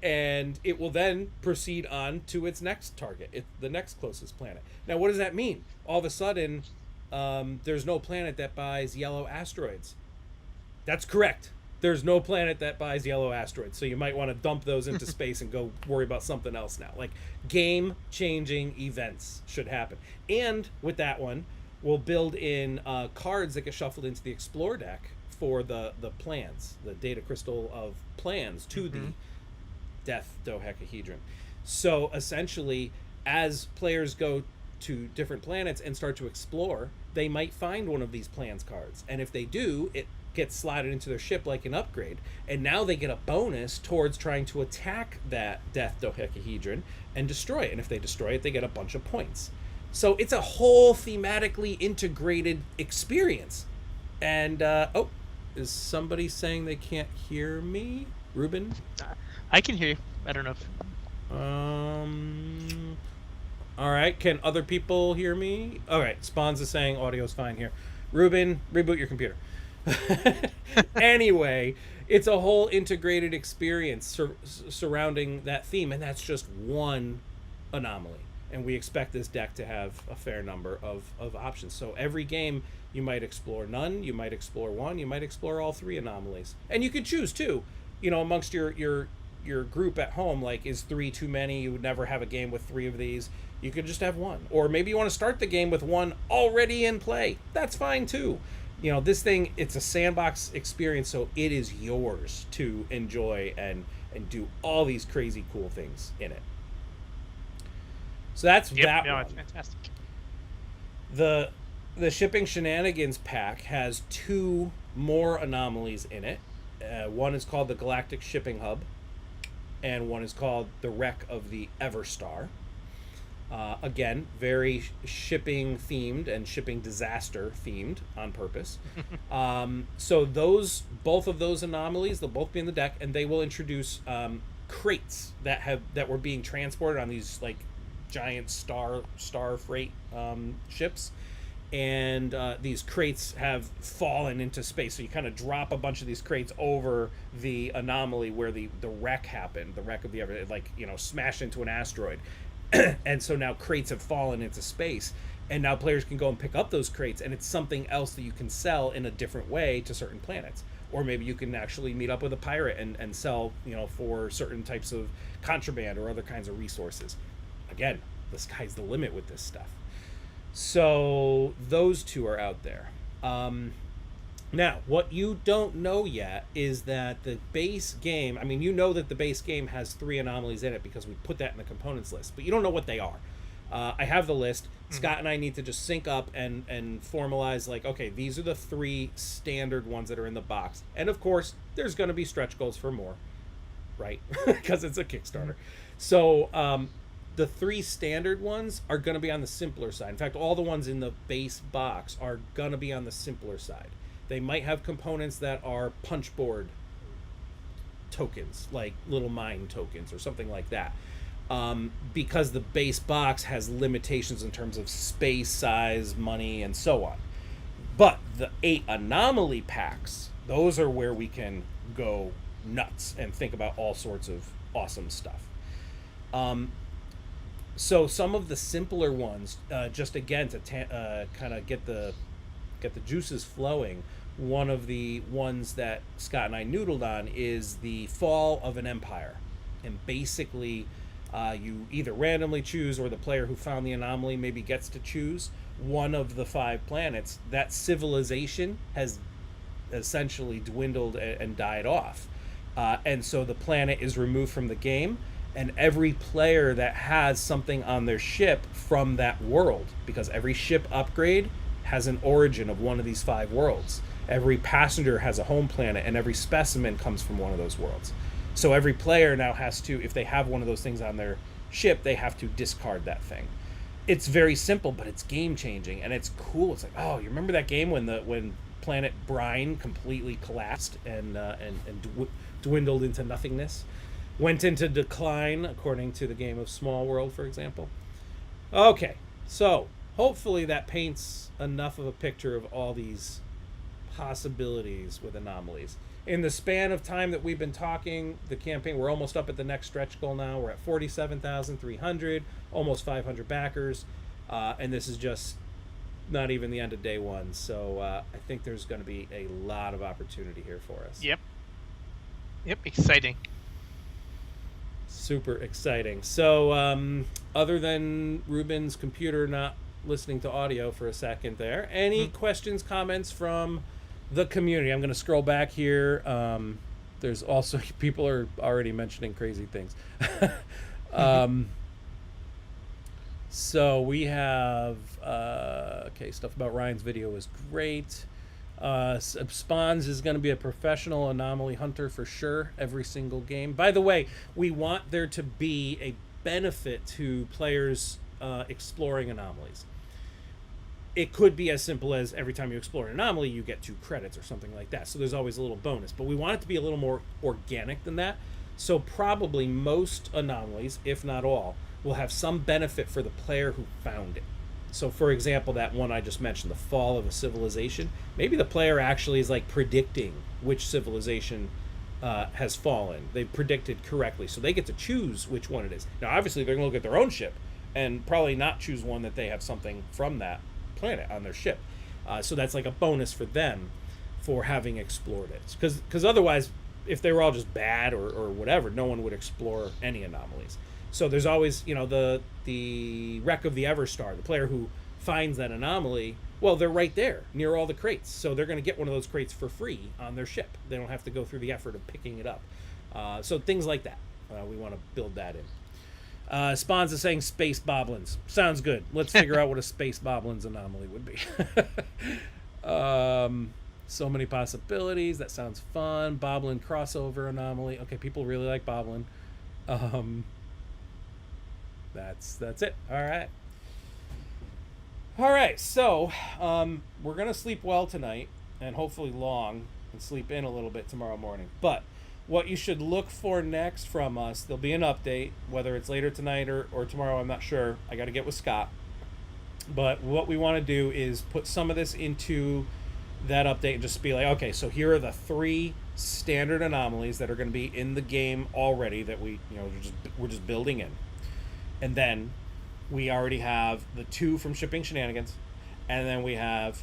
and it will then proceed on to its next target, the next closest planet. Now, what does that mean? All of a sudden, there's no planet that buys yellow asteroids. That's correct. There's no planet that buys yellow asteroids, so you might want to dump those into space and go worry about something else now. Like, game-changing events should happen. And with that one, we'll build in cards that get shuffled into the Explore deck for the plans, the data crystal of plans to the death dodecahedron. So essentially, as players go to different planets and start to explore, they might find one of these plans cards. And if they do, it gets slotted into their ship like an upgrade. And now they get a bonus towards trying to attack that death dodecahedron and destroy it. And if they destroy it, they get a bunch of points. So it's a whole thematically integrated experience. And, is somebody saying they can't hear me? Ruben? I can hear you. I don't know if... All right. Can other people hear me? All right. Spawns is saying audio's fine here. Ruben, reboot your computer. Anyway, it's a whole integrated experience surrounding that theme, and that's just one anomaly. And we expect this deck to have a fair number of options. So every game, you might explore none, you might explore one, you might explore all 3 anomalies. And you could choose, too, amongst your group at home, like, is 3 too many? You would never have a game with 3 of these. You could just have one. Or maybe you want to start the game with one already in play. That's fine, too. This thing, it's a sandbox experience, so it is yours to enjoy and do all these crazy cool things in it. So that's that one. It's fantastic. The Shipping Shenanigans pack has 2 more anomalies in it. One is called the Galactic Shipping Hub, and one is called the Wreck of the Everstar. Again, very shipping themed and shipping disaster themed on purpose. So both of those anomalies, they'll both be in the deck, and they will introduce crates that were being transported on these like giant star freight ships, and these crates have fallen into space. So you kind of drop a bunch of these crates over the anomaly where the wreck happened, the wreck of the ever, like, smashed into an asteroid. And so now crates have fallen into space, and now players can go and pick up those crates, and it's something else that you can sell in a different way to certain planets. Or maybe you can actually meet up with a pirate and sell, for certain types of contraband or other kinds of resources. Again, the sky's the limit with this stuff. So those 2 are out there. Now, what you don't know yet is that the base game, that the base game has 3 anomalies in it because we put that in the components list, but you don't know what they are. I have the list. Scott and I need to just sync up and formalize, like, okay, these are the 3 standard ones that are in the box. And of course, there's going to be stretch goals for more, right? Because it's a Kickstarter. So, the 3 standard ones are going to be on the simpler side. In fact, all the ones in the base box are going to be on the simpler side. They might have components that are punchboard tokens, like little mine tokens or something like that. Because the base box has limitations in terms of space, size, money, and so on. But the 8 anomaly packs, those are where we can go nuts and think about all sorts of awesome stuff. So some of the simpler ones, just again to kind of get the juices flowing, one of the ones that Scott and I noodled on is the fall of an empire. And basically, you either randomly choose, or the player who found the anomaly maybe gets to choose one of the 5 planets. That civilization has essentially dwindled and died off. And so the planet is removed from the game, and every player that has something on their ship from that world, because every ship upgrade has an origin of one of these 5 worlds. Every passenger has a home planet, and every specimen comes from one of those worlds. So every player now has to, if they have one of those things on their ship, they have to discard that thing. It's very simple, but it's game changing, and it's cool. It's like, oh, you remember that game when planet Brine completely collapsed and dwindled into nothingness, went into decline, according to the game of Small World, for example. Okay, so hopefully that paints enough of a picture of all these possibilities with Anomalies. In the span of time that we've been talking, the campaign, we're almost up at the next stretch goal now. We're at 47,300, almost 500 backers, and this is just not even the end of day one. So I think there's going to be a lot of opportunity here for us. Yep, exciting. Super exciting. So other than Ruben's computer not listening to audio for a second there, any questions, comments from the community? I'm going to scroll back here. There's also, people are already mentioning crazy things. So we have stuff about Ryan's video is great. Spawns is going to be a professional anomaly hunter for sure, every single game. By the way, we want there to be a benefit to players exploring anomalies. It could be as simple as every time you explore an anomaly, you get 2 credits or something like that. So there's always a little bonus. But we want it to be a little more organic than that. So probably most anomalies, if not all, will have some benefit for the player who found it. So for example, that one I just mentioned, the fall of a civilization, maybe the player actually is like predicting which civilization has fallen. They've predicted correctly, so they get to choose which one it is. Now obviously they're going to look at their own ship and probably not choose one that they have something from that planet on their ship. So that's like a bonus for them for having explored it. Because otherwise, if they were all just bad or whatever, no one would explore any anomalies. So there's always, the wreck of the Everstar, the player who finds that anomaly, well, they're right there near all the crates. So they're going to get one of those crates for free on their ship. They don't have to go through the effort of picking it up. So things like that. We want to build that in. Spawns is saying space boblins. Sounds good. Let's figure out what a space boblins anomaly would be. So many possibilities. That sounds fun. Boblin crossover anomaly. Okay, people really like boblin. That's it. All right. So we're gonna sleep well tonight, and hopefully long, and sleep in a little bit tomorrow morning. But what you should look for next from us, there'll be an update, whether it's later tonight or tomorrow, I'm not sure. I got to get with Scott. But what we want to do is put some of this into that update and just be like, okay, so here are the 3 standard anomalies that are going to be in the game already that we're just building in. And then we already have the 2 from Shipping Shenanigans, and then we have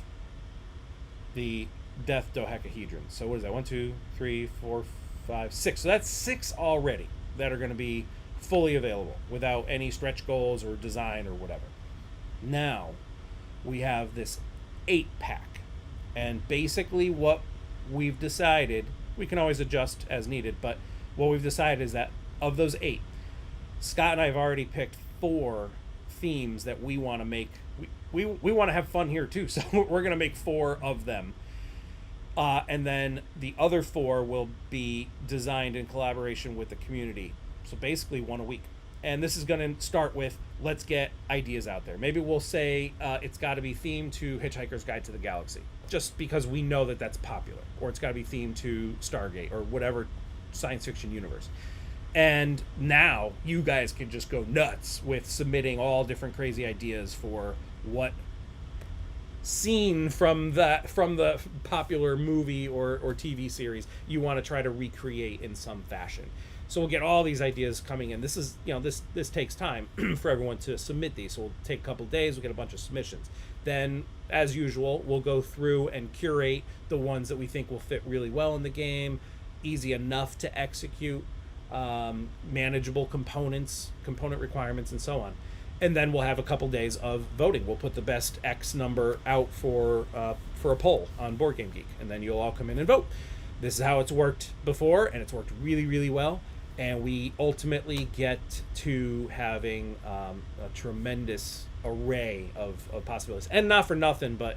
the Death Dodecahedron. So what is that? 1, 2, 3, 4, 5, 6. So that's 6 already that are going to be fully available without any stretch goals or design or whatever. Now we have this 8-pack, and basically what we've decided, we can always adjust as needed, but what we've decided is that of those 8, Scott and I have already picked 4 themes that we want to make. We want to have fun here too, so we're going to make 4 of them. And then the other 4 will be designed in collaboration with the community. So basically 1 a week. And this is going to start with, let's get ideas out there. Maybe we'll say it's got to be themed to Hitchhiker's Guide to the Galaxy, just because we know that that's popular. Or it's got to be themed to Stargate or whatever science fiction universe. And now you guys can just go nuts with submitting all different crazy ideas for what scene from the popular movie or TV series you want to try to recreate in some fashion. So we'll get all these ideas coming in. This is, this takes time for everyone to submit these. So we'll take a couple days. We'll get a bunch of submissions. Then, as usual, we'll go through and curate the ones that we think will fit really well in the game, easy enough to execute, manageable component requirements, and so on. And then we'll have a couple days of voting. We'll put the best X number out for a poll on Board Game Geek, and then you'll all come in and vote. This is how it's worked before, and it's worked really, really well. And we ultimately get to having a tremendous array of possibilities. And not for nothing, but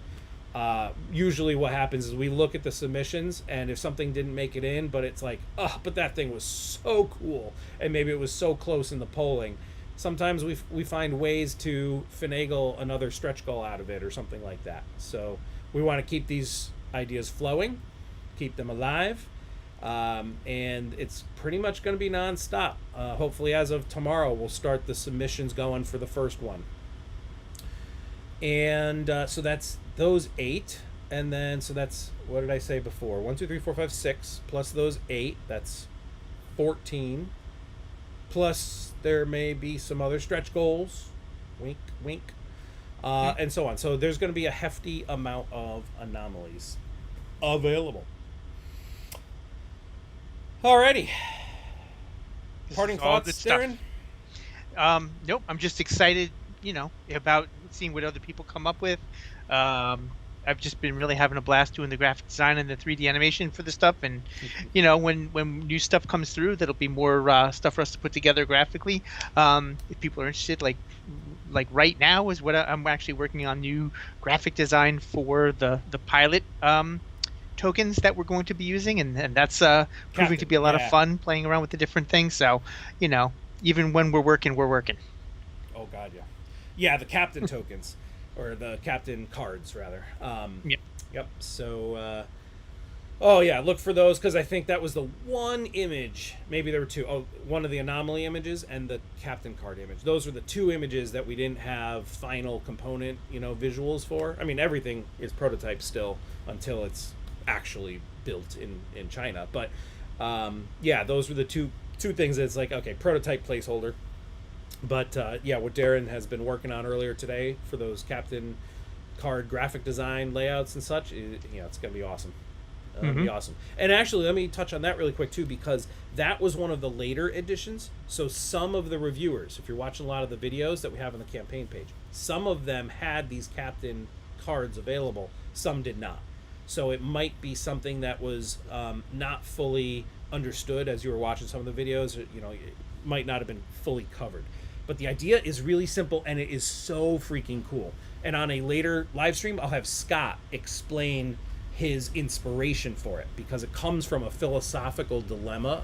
usually what happens is we look at the submissions, and if something didn't make it in, but it's like, oh, but that thing was so cool, and maybe it was so close in the polling, sometimes we find ways to finagle another stretch goal out of it or something like that. So we want to keep these ideas flowing, keep them alive, and it's pretty much going to be nonstop. Hopefully as of tomorrow we'll start the submissions going for the first one. And so that's those 8, and then so that's, what did I say before? 1, 2, 3, 4, 5, 6 plus those 8, that's 14. Plus there may be some other stretch goals, wink wink, and so on. So there's going to be a hefty amount of anomalies available. Alrighty. Parting thoughts, Darren? Nope. I'm just excited, about seeing what other people come up with. I've just been really having a blast doing the graphic design and the 3D animation for the stuff. And, when new stuff comes through, that'll be more stuff for us to put together graphically. If people are interested, like right now is what I'm actually working on, new graphic design for the pilot tokens that we're going to be using. And that's proving to be a lot of fun playing around with the different things. So, even when we're working, we're working. Oh, God, yeah. Yeah, the captain tokens. Or the captain cards, rather. Yep. So, look for those, because I think that was the one image. Maybe there were two. Oh, one of the anomaly images and the captain card image. Those were the two images that we didn't have final component, visuals for. I mean, everything is prototype still until it's actually built in China. But, those were the two things that's like, okay, prototype placeholder. But what Darren has been working on earlier today for those captain card graphic design layouts and such, it's going to be awesome. It'll be awesome. And actually, let me touch on that really quick too, because that was one of the later editions. So some of the reviewers, if you're watching a lot of the videos that we have on the campaign page, some of them had these captain cards available. Some did not. So it might be something that was not fully understood as you were watching some of the videos. It might not have been fully covered. But the idea is really simple, and it is so freaking cool. And on a later live stream, I'll have Scott explain his inspiration for it, because it comes from a philosophical dilemma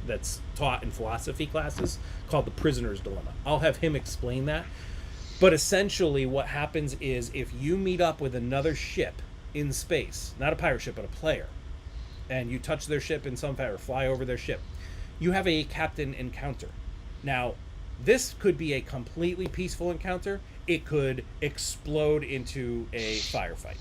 that's taught in philosophy classes called the prisoner's dilemma. I'll have him explain that. But essentially what happens is, if you meet up with another ship in space, not a pirate ship, but a player, and you touch their ship in some fashion or fly over their ship, you have a captain encounter. Now, this could be a completely peaceful encounter. It could explode into a firefight.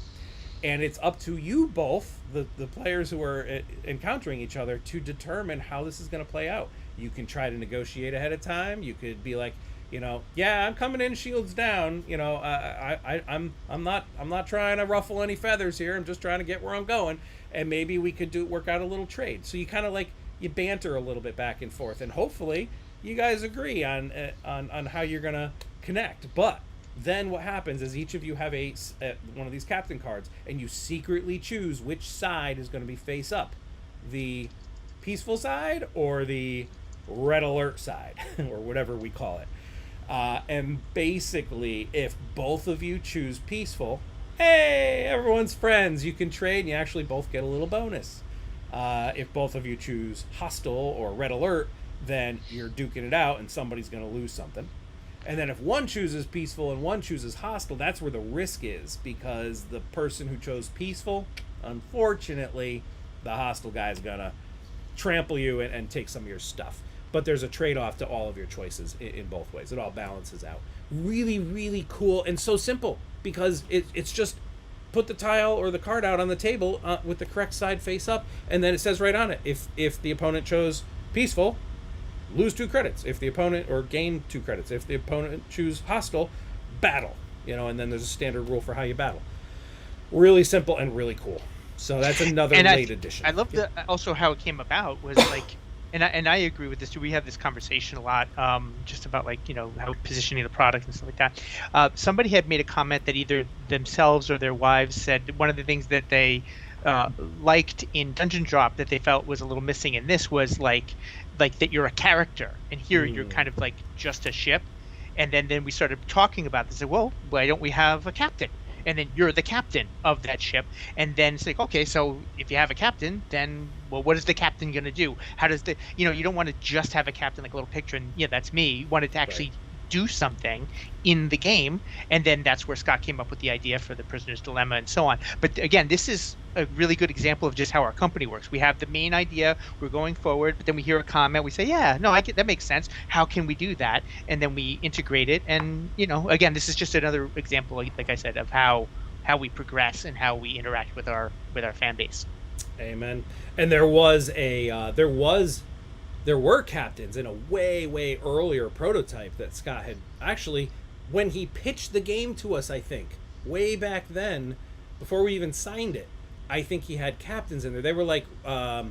And it's up to you both, the players who are encountering each other, to determine how this is going to play out. You can try to negotiate ahead of time. You could be like, I'm coming in, shields down. I'm not trying to ruffle any feathers here. I'm just trying to get where I'm going. And maybe we could work out a little trade. So you kind of you banter a little bit back and forth, and hopefully you guys agree on how you're gonna connect. But then what happens is each of you have one of these captain cards, and you secretly choose which side is going to be face up, the peaceful side or the red alert side, or whatever we call it. And basically, if both of you choose peaceful, hey, everyone's friends. You can trade, and you actually both get a little bonus. If both of you choose hostile or red alert, then you're duking it out, and somebody's going to lose something. And then if one chooses peaceful and one chooses hostile, that's where the risk is, because the person who chose peaceful, unfortunately, the hostile guy is going to trample you and take some of your stuff. But there's a trade-off to all of your choices in both ways. It all balances out. Really, really cool, and so simple, because it's just put the tile or the card out on the table with the correct side face up, and then it says right on it, if the opponent chose peaceful, lose 2 credits. If the opponent, or gain 2 credits. If the opponent choose hostile, battle. And then there's a standard rule for how you battle. Really simple and really cool. So that's another late addition. I love also how it came about was like, and I agree with this too. We have this conversation a lot, just about like how positioning the product and stuff like that. Somebody had made a comment that either themselves or their wives said one of the things that they liked in Dungeon Drop that they felt was a little missing in this was like that you're a character, and here you're kind of like just a ship. And then we started talking about this. Well, why don't we have a captain? And then you're the captain of that ship. And then it's like, okay, so if you have a captain, then, well, what is the captain going to do? How does you don't want to just have a captain, like a little picture, and yeah, that's me. You want it to actually do something in the game. And then that's where Scott came up with the idea for the prisoner's dilemma and so on. But again, this is a really good example of just how our company works. We have the main idea, we're going forward, but then we hear a comment, we say, yeah, no, that makes sense. How can we do that? And then we integrate it. And again, this is just another example, like I said, of how we progress and how we interact with our fan base. Amen. And there were captains in a way earlier prototype that Scott had actually, when he pitched the game to us, I think way back then, before we even signed it, I think he had captains in there. They were like, what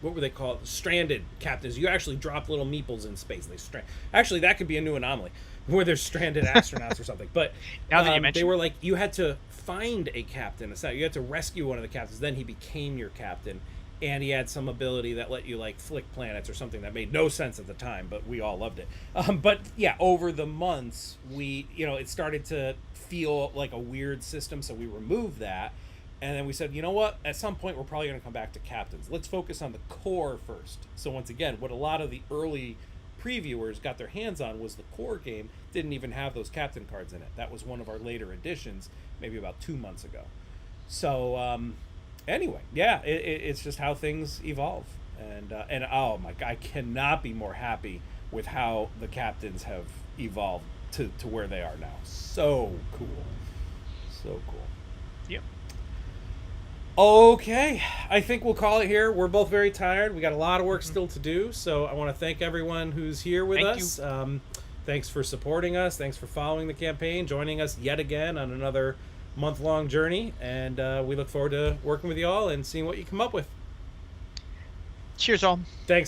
were they called? Stranded captains. You actually drop little meeples in space. Actually, that could be a new anomaly where there's stranded astronauts or something. But now that you mentioned, they were like, you had to find a captain. You had to rescue one of the captains. Then he became your captain. And he had some ability that let you like flick planets or something that made no sense at the time, but we all loved it. But yeah, over the months, it started to feel like a weird system, so we removed that. And then we said, you know what? At some point, we're probably going to come back to captains. Let's focus on the core first. So once again, what a lot of the early previewers got their hands on was the core game. Didn't even have those captain cards in it. That was one of our later additions, maybe about 2 months ago. So anyway, yeah, it's just how things evolve. And oh my God, I cannot be more happy with how the captains have evolved to where they are now. So cool. So cool. Yep. Okay, I think we'll call it here. We're both very tired. We got a lot of work still to do, so I want to thank everyone who's here with us. Thanks for supporting us. Thanks for following the campaign, joining us yet again on another month-long journey, and we look forward to working with you all and seeing what you come up with. Cheers, all. Thanks.